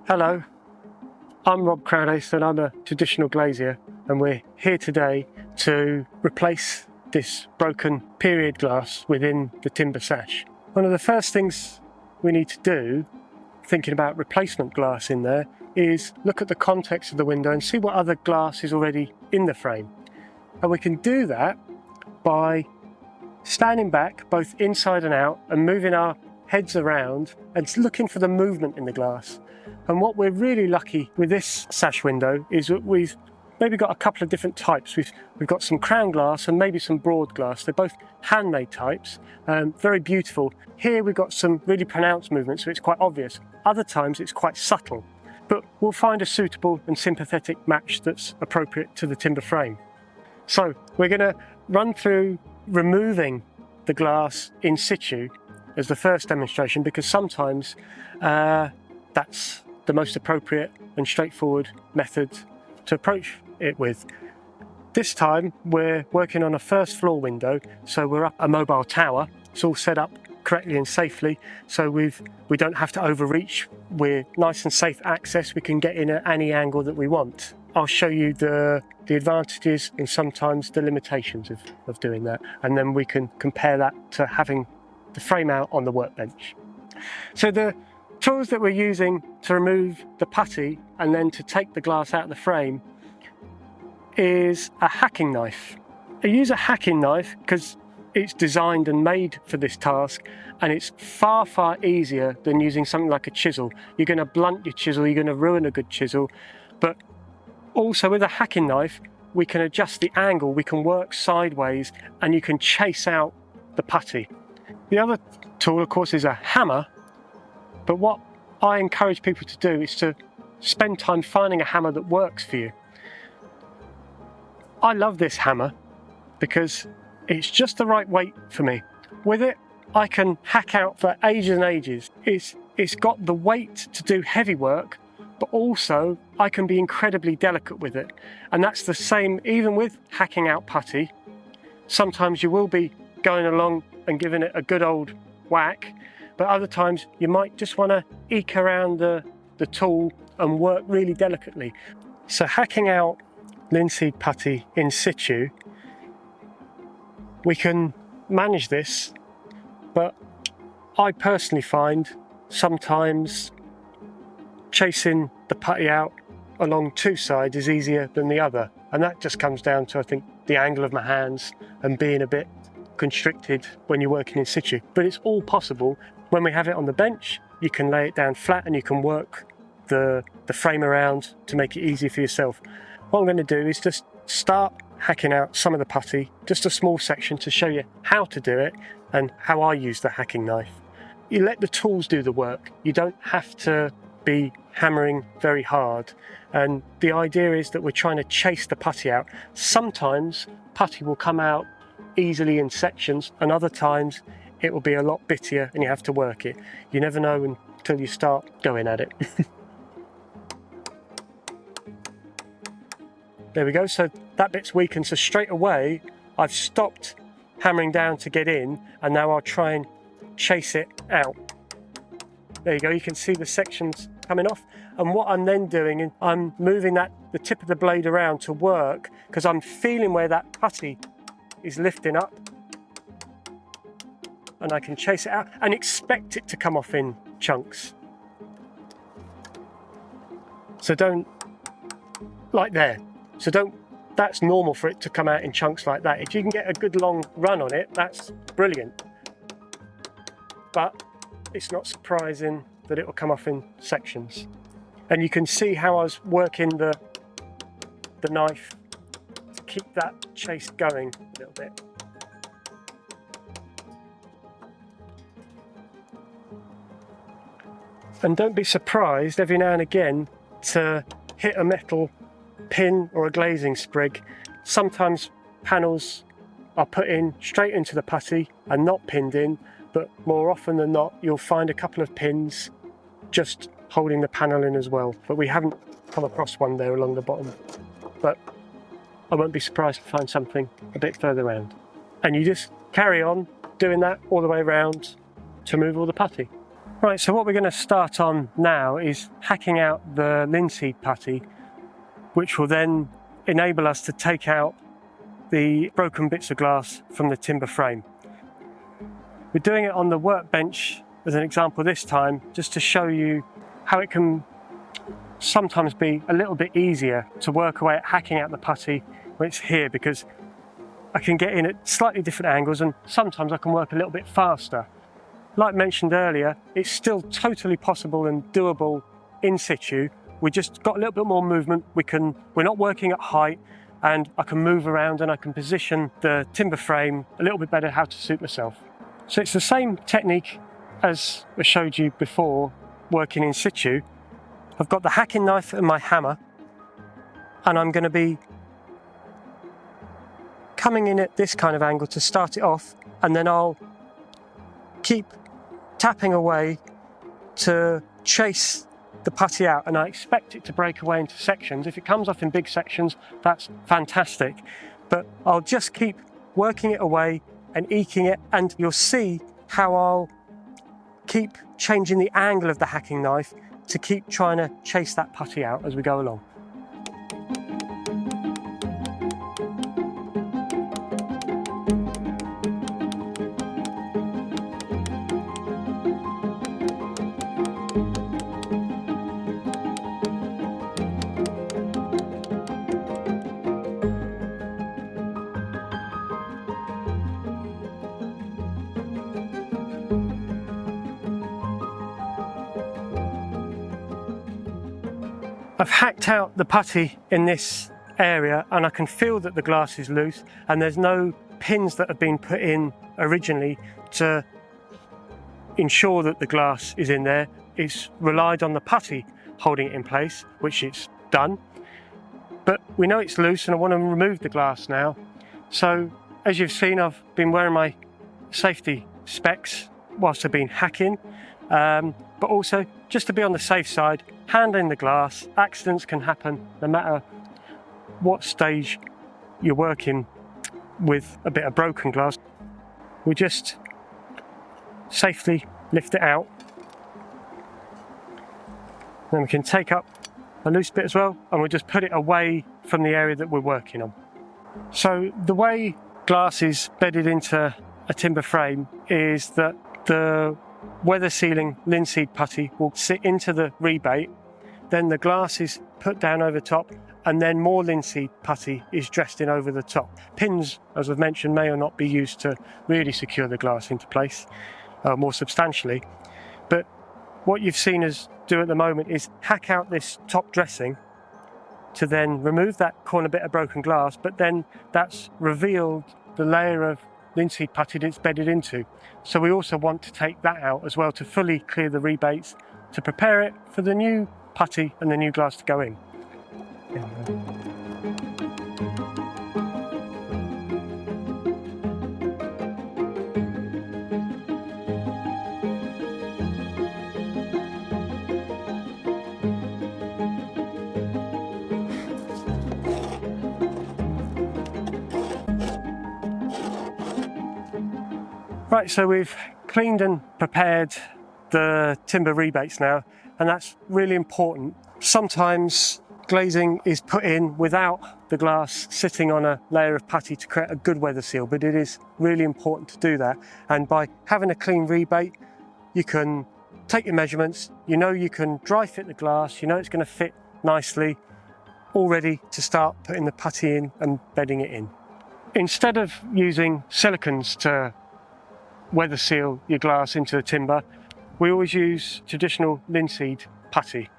Hello, I'm Rob Croudace and I'm a traditional glazier, and we're here today to replace this broken period glass within the timber sash. One of the first things we need to do, thinking about replacement glass in there, is look at the context of the window and see what other glass is already in the frame. And we can do that by standing back both inside and out and moving our heads around and looking for the movement in the glass. And what we're really lucky with this sash window is that we've maybe got a couple of different types. We've got some crown glass and maybe some broad glass. They're both handmade types, very beautiful. Here we've got some really pronounced movements, so it's quite obvious. Other times it's quite subtle, but we'll find a suitable and sympathetic match that's appropriate to the timber frame. So we're going to run through removing the glass in situ as the first demonstration, because sometimes that's the most appropriate and straightforward method to approach it with. This time we're working on a first floor window, so we're up a mobile tower. It's all set up correctly and safely, so we don't have to overreach. We're nice and safe access. We can get in at any angle that we want. I'll show you the advantages and sometimes the limitations of doing that, and then we can compare that to having the frame out on the workbench. So the tools that we're using to remove the putty and then to take the glass out of the frame is a hacking knife. I use a hacking knife because it's designed and made for this task, and it's far easier than using something like a chisel. You're going to blunt your chisel, you're going to ruin a good chisel, but also with a hacking knife we can adjust the angle, we can work sideways, and you can chase out the putty. The other tool, of course, is a hammer, but what I encourage people to do is to spend time finding a hammer that works for you. I love this hammer because it's just the right weight for me. With it, I can hack out for ages and ages. It's got the weight to do heavy work, but also I can be incredibly delicate with it. And that's the same even with hacking out putty. Sometimes you will be going along and giving it a good old whack, but other times you might just want to eke around the tool and work really delicately. So hacking out linseed putty in situ, we can manage this, but I personally find sometimes chasing the putty out along two sides is easier than the other, and that just comes down to, I think, the angle of my hands and being a bit constricted when you're working in situ. But it's all possible. When we have it on the bench, you can lay it down flat and you can work the frame around to make it easy for yourself. What I'm going to do is just start hacking out some of the putty, just a small section to show you how to do it and how I use the hacking knife. You let the tools do the work. You don't have to be hammering very hard, and the idea is that we're trying to chase the putty out. Sometimes putty will come out easily in sections, and other times it will be a lot bittier and you have to work it. You never know until you start going at it. There we go, so that bit's weakened, so straight away I've stopped hammering down to get in, and now I'll try and chase it out. There you go, you can see the sections coming off, and what I'm then doing is I'm moving the tip of the blade around to work, because I'm feeling where that putty is lifting up, and I can chase it out and expect it to come off in chunks. So don't, like there, so don't, that's normal for it to come out in chunks like that. If you can get a good long run on it, that's brilliant. But it's not surprising that it will come off in sections. And you can see how I was working the knife to keep that chase going a little bit. And don't be surprised every now and again to hit a metal pin or a glazing sprig. Sometimes panels are put in straight into the putty and not pinned in, but more often than not you'll find a couple of pins just holding the panel in as well. But we haven't come across one there along the bottom. But I won't be surprised to find something a bit further around. And you just carry on doing that all the way around to remove all the putty. Right, so what we're going to start on now is hacking out the linseed putty, which will then enable us to take out the broken bits of glass from the timber frame. We're doing it on the workbench as an example this time, just to show you how it can sometimes be a little bit easier to work away at hacking out the putty when it's here, because I can get in at slightly different angles and sometimes I can work a little bit faster. Like mentioned earlier, it's still totally possible and doable in situ. We just got a little bit more movement. We're not working at height, and I can move around and I can position the timber frame a little bit better how to suit myself. So it's the same technique as I showed you before working in situ. I've got the hacking knife and my hammer, and I'm going to be coming in at this kind of angle to start it off, and then I'll keep tapping away to chase the putty out, and I expect it to break away into sections. If it comes off in big sections, that's fantastic, but I'll just keep working it away and eking it, and you'll see how I'll keep changing the angle of the hacking knife to keep trying to chase that putty out as we go along. I've hacked out the putty in this area, and I can feel that the glass is loose, and there's no pins that have been put in originally to ensure that the glass is in there. It's relied on the putty holding it in place, which it's done. But we know it's loose, and I want to remove the glass now. So as you've seen, I've been wearing my safety specs whilst I've been hacking, but also just to be on the safe side, handling the glass. Accidents can happen no matter what stage you're working with a bit of broken glass. We just safely lift it out. Then we can take up a loose bit as well, and we'll just put it away from the area that we're working on. So the way glass is bedded into a timber frame is that the weather sealing linseed putty will sit into the rebate, then the glass is put down over top, and then more linseed putty is dressed in over the top. Pins, as I've mentioned, may or not be used to really secure the glass into place more substantially, but what you've seen us do at the moment is hack out this top dressing to then remove that corner bit of broken glass, but then that's revealed the layer of linseed putty that it's bedded into. So we also want to take that out as well to fully clear the rebates, to prepare it for the new putty and the new glass to go in. Right, so we've cleaned and prepared the timber rebates now, and that's really important. Sometimes glazing is put in without the glass sitting on a layer of putty to create a good weather seal, but it is really important to do that. And by having a clean rebate, you can take your measurements, you know you can dry fit the glass, you know it's going to fit nicely, all ready to start putting the putty in and bedding it in. Instead of using silicons to weather seal your glass into the timber, we always use traditional linseed putty.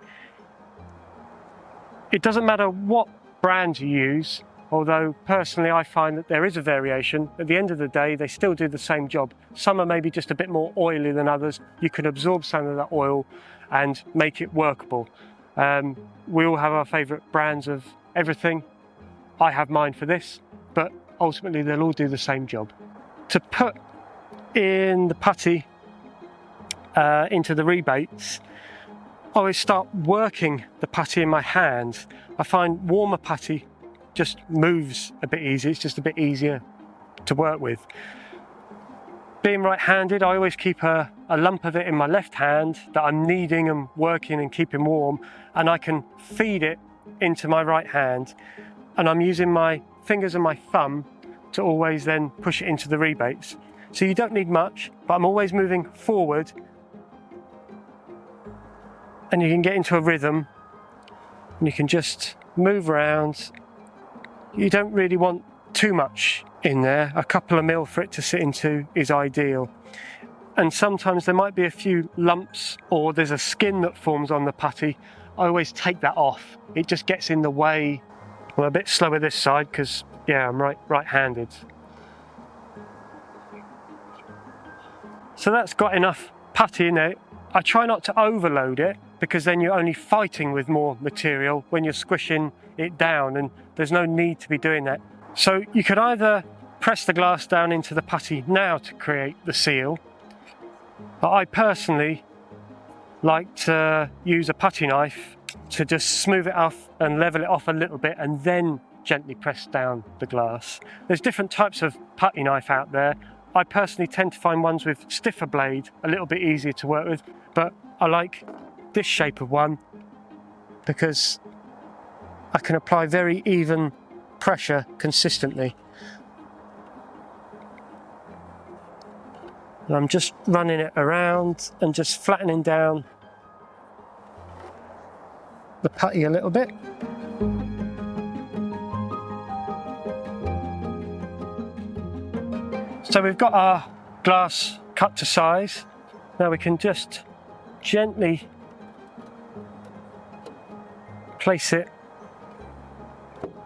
It doesn't matter what brand you use, although personally I find that there is a variation. At the end of the day, they still do the same job. Some are maybe just a bit more oily than others. You can absorb some of that oil and make it workable. We all have our favourite brands of everything. I have mine for this, but ultimately they'll all do the same job. To put in the putty into the rebates, I always start working the putty in my hand. I find warmer putty just moves a bit easier, it's just a bit easier to work with. Being right-handed, I always keep a lump of it in my left hand that I'm kneading and working and keeping warm, and I can feed it into my right hand, and I'm using my fingers and my thumb to always then push it into the rebates. So you don't need much, but I'm always moving forward, and you can get into a rhythm and you can just move around. You don't really want too much in there. A couple of mil for it to sit into is ideal. And sometimes there might be a few lumps, or there's a skin that forms on the putty. I always take that off. It just gets in the way. I'm a bit slower this side because, yeah, I'm right-handed. So that's got enough putty in it. I try not to overload it, because then you're only fighting with more material when you're squishing it down, and there's no need to be doing that. So you could either press the glass down into the putty now to create the seal, but I personally like to use a putty knife to just smooth it off and level it off a little bit, and then gently press down the glass. There's different types of putty knife out there. I personally tend to find ones with stiffer blade a little bit easier to work with, but I like this shape of one because I can apply very even pressure consistently. And I'm just running it around and just flattening down the putty a little bit. So we've got our glass cut to size. Now we can just gently place it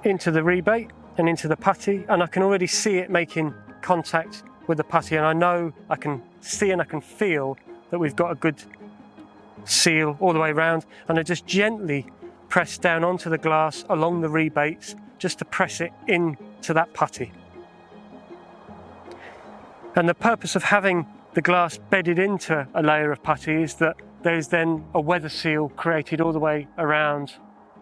into the rebate and into the putty, and I can already see it making contact with the putty, and I know I can see and I can feel that we've got a good seal all the way around, and I just gently press down onto the glass along the rebates just to press it into that putty. And the purpose of having the glass bedded into a layer of putty is that there's then a weather seal created all the way around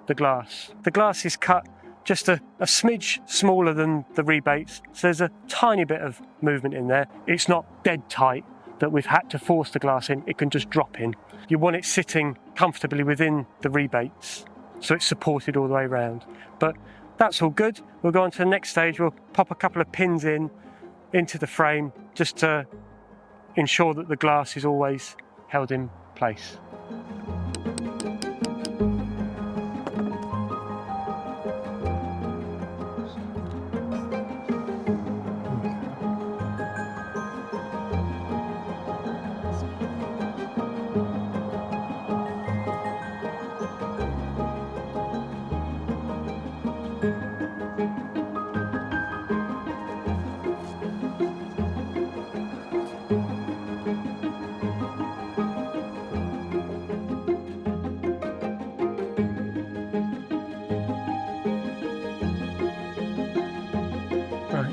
the glass. The glass is cut just a smidge smaller than the rebates, so there's a tiny bit of movement in there. It's not dead tight that we've had to force the glass in, it can just drop in. You want it sitting comfortably within the rebates, so it's supported all the way around. But that's all good. We'll go on to the next stage. We'll pop a couple of pins into the frame just to ensure that the glass is always held in place.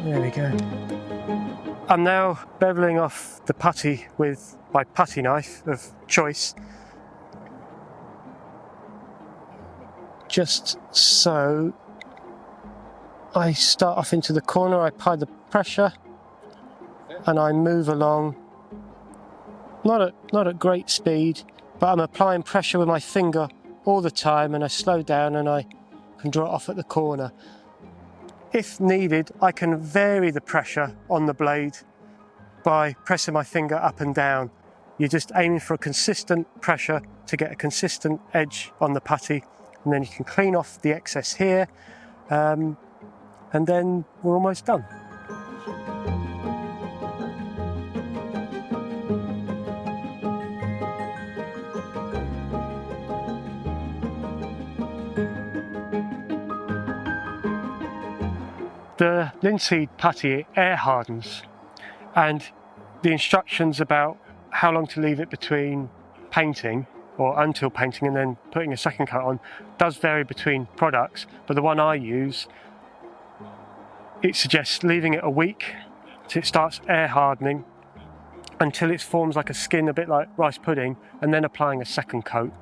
There we go. I'm now beveling off the putty with my putty knife of choice, just so I start off into the corner, I apply the pressure and I move along, not at great speed, but I'm applying pressure with my finger all the time, and I slow down and I can draw it off at the corner. If needed, I can vary the pressure on the blade by pressing my finger up and down. You're just aiming for a consistent pressure to get a consistent edge on the putty, and then you can clean off the excess here, and then we're almost done. The linseed putty air hardens, and the instructions about how long to leave it between painting or until painting and then putting a second coat on does vary between products, but the one I use, it suggests leaving it a week till it starts air hardening until it forms like a skin, a bit like rice pudding, and then applying a second coat.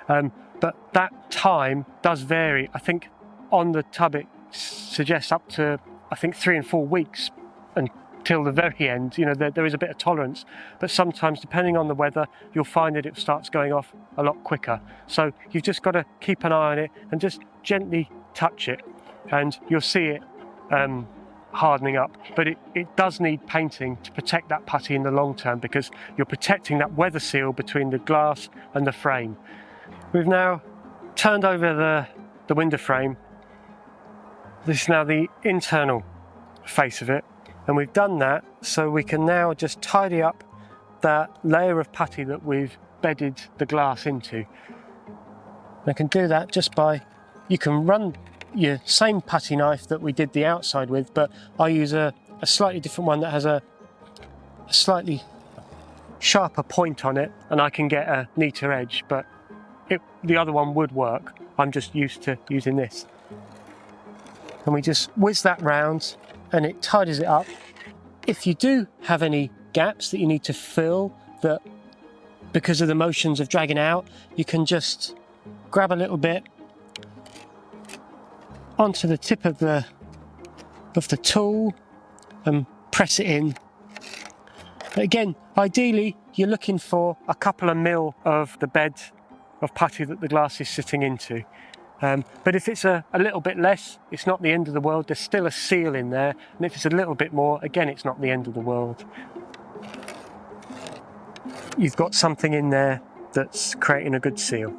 But that time does vary. I think on the tub it suggests up to, I think, 3 and 4 weeks, and till the very end. You know, there is a bit of tolerance, but sometimes depending on the weather, you'll find that it starts going off a lot quicker. So you've just got to keep an eye on it and just gently touch it, and you'll see it hardening up. But it does need painting to protect that putty in the long term, because you're protecting that weather seal between the glass and the frame. We've now turned over the window frame. This is now the internal face of it, and we've done that so we can now just tidy up that layer of putty that we've bedded the glass into. I can do that just by, you can run your same putty knife that we did the outside with, but I use a slightly different one that has a slightly sharper point on it, and I can get a neater edge, but the other one would work. I'm just used to using this. And we just whiz that round and it tidies it up. If you do have any gaps that you need to fill, that because of the motions of dragging out, you can just grab a little bit onto the tip of the tool and press it in. But again, ideally you're looking for a couple of mil of the bed of putty that the glass is sitting into. But if it's a little bit less, it's not the end of the world. There's still a seal in there, and if it's a little bit more, again, it's not the end of the world. You've got something in there that's creating a good seal.